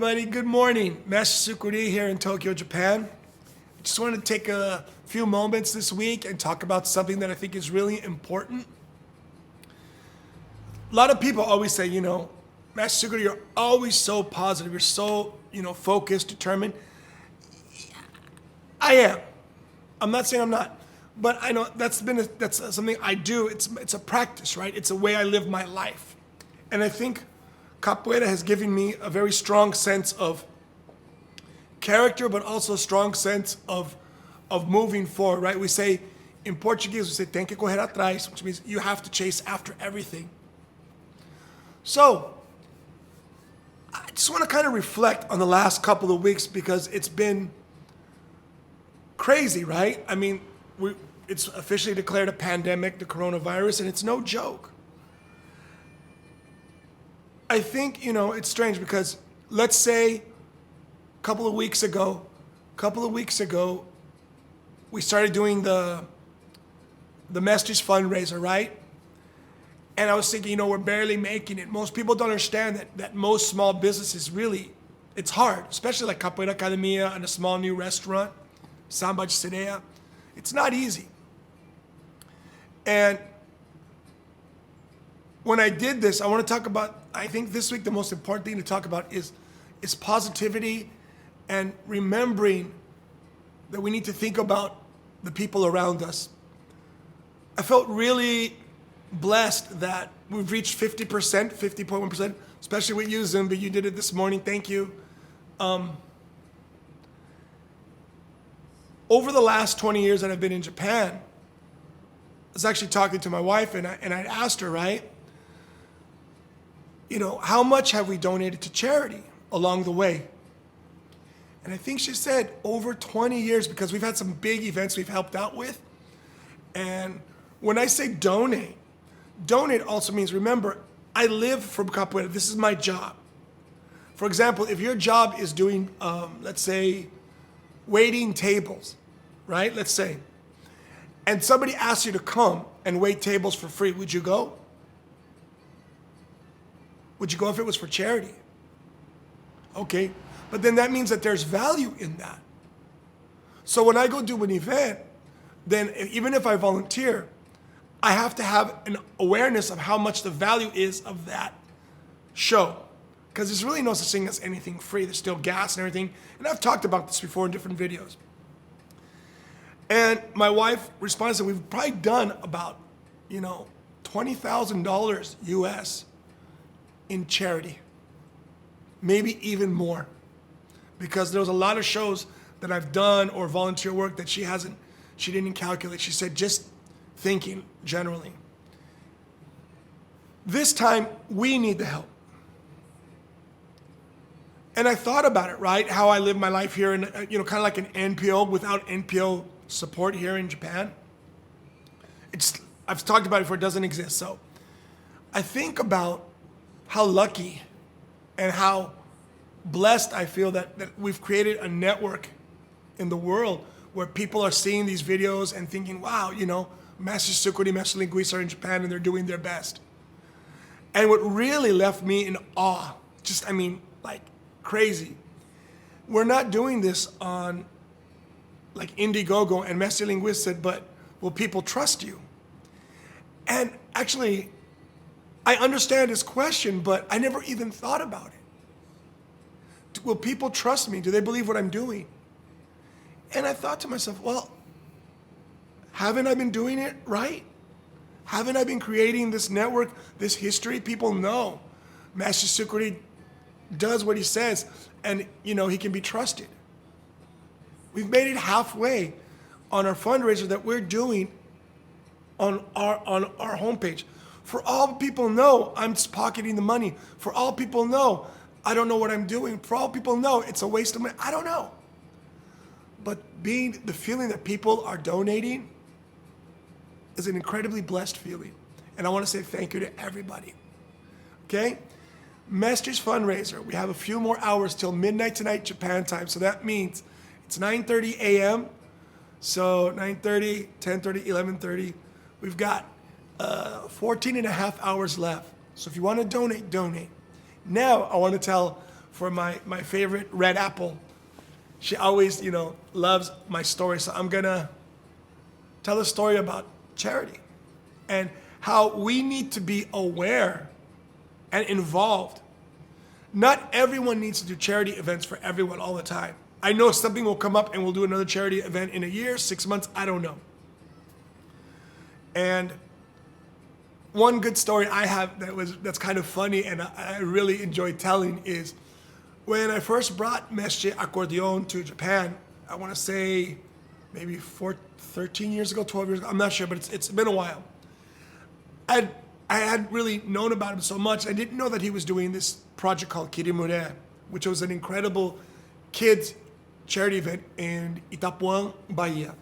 everybody. Good morning. Mestre Sukuri here in Tokyo, Japan. I just wanted to take a few moments this week and talk about something that I think is really important. A lot of people always say, Mestre Sukuri, you're always so positive. You're so, focused, determined. I am. I'm not saying I'm not. But I know that's something I do. It's a practice, right? It's a way I live my life. And I think Capoeira has given me a very strong sense of character, but also a strong sense of moving forward, right? We say, in Portuguese, we say, tem que correr atrás, which means you have to chase after everything. So, I just want to kind of reflect on the last couple of weeks because it's been crazy, right? I mean, it's officially declared a pandemic, the coronavirus, and it's no joke. I think, it's strange because let's say a couple of weeks ago, we started doing the Mestre's fundraiser, right? And I was thinking, we're barely making it. Most people don't understand that most small businesses really, it's hard, especially like Capoeira Academia and a small new restaurant, Samba de Sereia. It's not easy. And when I did this, I want to talk about, I think this week the most important thing to talk about is positivity and remembering that we need to think about the people around us. I felt really blessed that we've reached 50%, 50.1%, especially with you, Zumbi. You did it this morning. Thank you. Over the last 20 years that I've been in Japan, I was actually talking to my wife and I asked her, right? How much have we donated to charity along the way? And I think she said over 20 years because we've had some big events we've helped out with. And when I say donate also means, remember, I live from Capoeira. This is my job. For example, if your job is doing, let's say, waiting tables, right? Let's say. And somebody asks you to come and wait tables for free, would you go? Would you go if it was for charity? Okay, but then that means that there's value in that. So when I go do an event, then even if I volunteer, I have to have an awareness of how much the value is of that show. Because there's really no such thing as anything free. There's still gas and everything. And I've talked about this before in different videos. And my wife responded that we've probably done about, $20,000 US in charity. Maybe even more. Because there was a lot of shows that I've done or volunteer work that she didn't calculate. She said, just thinking generally. This time, we need the help. And I thought about it, right? How I live my life here in, kind of like an NPO without NPO support here in Japan. I've talked about it before, it doesn't exist. So I think about how lucky and how blessed I feel that we've created a network in the world where people are seeing these videos and thinking, wow, Mestre Sukuri, Mestre Linguista are in Japan and they're doing their best. And what really left me in awe, crazy. We're not doing this on like Indiegogo, and Mestre Linguista said, but will people trust you? And actually, I understand his question, but I never even thought about it. Will people trust me? Do they believe what I'm doing? And I thought to myself, well, haven't I been doing it right? Haven't I been creating this network, this history? People know Mestre Sukuri does what he says, and he can be trusted. We've made it halfway on our fundraiser that we're doing on our homepage. For all people know, I'm just pocketing the money. For all people know, I don't know what I'm doing. For all people know, it's a waste of money. I don't know. But the feeling that people are donating is an incredibly blessed feeling. And I want to say thank you to everybody. Okay? Mestre's fundraiser. We have a few more hours till midnight tonight, Japan time. So that means it's 9:30 a.m. So 9:30, 10:30, 11:30. We've got 14 and a half hours left. So if you want to donate, donate. Now I want to tell for my favorite red apple. She always, loves my story. So I'm going to tell a story about charity and how we need to be aware and involved. Not everyone needs to do charity events for everyone all the time. I know something will come up and we'll do another charity event in a year, 6 months, I don't know. And one good story I have that's kind of funny and I really enjoy telling is when I first brought Mestre Accordion to Japan, I want to say maybe 13 years ago, 12 years ago, I'm not sure, but it's been a while. I hadn't really known about him so much. I didn't know that he was doing this project called Kirimure, which was an incredible kids charity event in Itapuã, Bahia.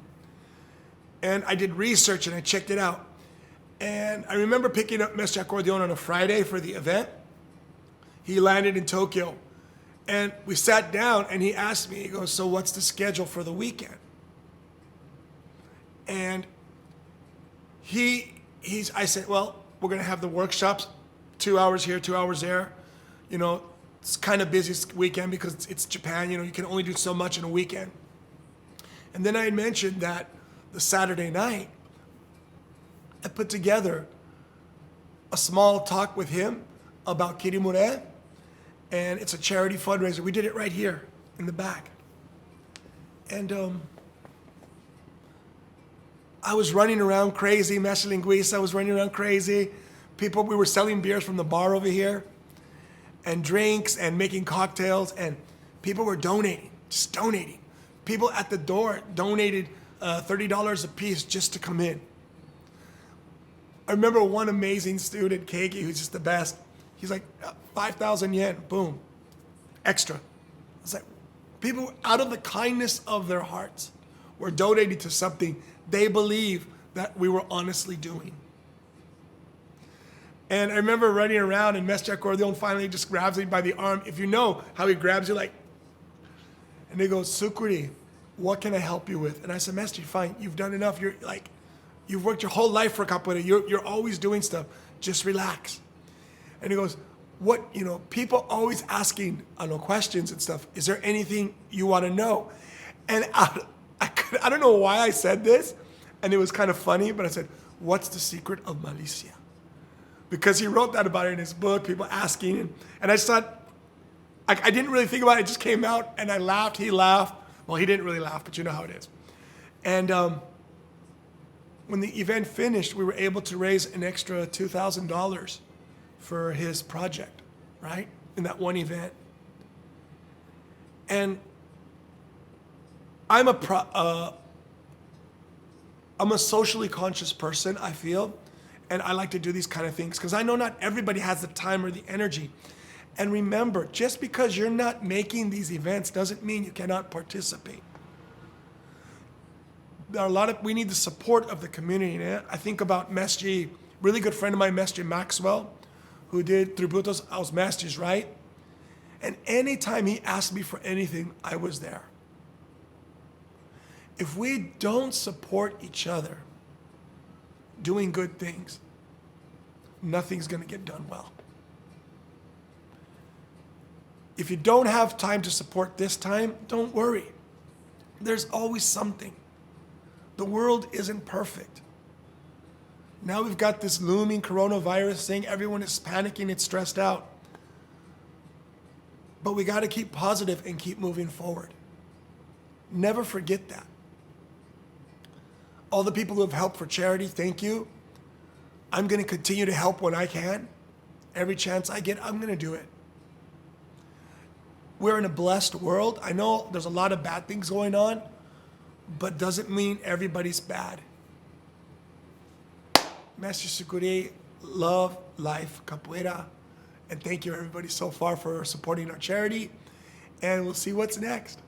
And I did research and I checked it out. And I remember picking up Mestre Accordion on a Friday for the event. He landed in Tokyo. And we sat down and he asked me, he goes, so what's the schedule for the weekend? And I said, well, we're going to have the workshops, 2 hours here, 2 hours there. It's kind of busy this weekend because it's Japan. You can only do so much in a weekend. And then I had mentioned that the Saturday night, I put together a small talk with him about Kirimure, and it's a charity fundraiser. We did it right here in the back. And I was running around crazy, Mestre Linguiça, I was running around crazy. We were selling beers from the bar over here, and drinks, and making cocktails, and people were donating, just donating. People at the door donated $30 a piece just to come in. I remember one amazing student, Keiki, who's just the best. He's like, 5,000 yen, boom, extra. It's like, people out of the kindness of their hearts were donating to something they believe that we were honestly doing. And I remember running around and Mestre Accordion finally just grabs me by the arm. If you know how he grabs you, and he goes, Sukuri, what can I help you with? And I said, Mestre, fine, you've done enough. You've worked your whole life for Capoeira. You're always doing stuff. Just relax. And he goes, people always asking, questions and stuff. Is there anything you want to know? And I don't know why I said this, and it was kind of funny, but I said, what's the secret of Malicia? Because he wrote that about it in his book, people asking, and I just thought, I didn't really think about it, it just came out, and I laughed, he laughed. Well, he didn't really laugh, but you know how it is. And when the event finished, we were able to raise an extra $2,000 for his project, right? In that one event. And I'm a socially conscious person, I feel, and I like to do these kind of things because I know not everybody has the time or the energy. And remember, just because you're not making these events doesn't mean you cannot participate. There are we need the support of the community. I think about Mestre, really good friend of mine, Mestre Maxwell, who did Tributos aos Mestres, right? And anytime he asked me for anything, I was there. If we don't support each other doing good things, nothing's going to get done well. If you don't have time to support this time, don't worry. There's always something. The world isn't perfect. Now we've got this looming coronavirus thing. Everyone is panicking, it's stressed out. But we got to keep positive and keep moving forward. Never forget that. All the people who have helped for charity, thank you. I'm going to continue to help when I can. Every chance I get, I'm going to do it. We're in a blessed world. I know there's a lot of bad things going on, but doesn't mean everybody's bad. Mestre Sukuri, love, life, Capoeira. And thank you everybody so far for supporting our charity. And we'll see what's next.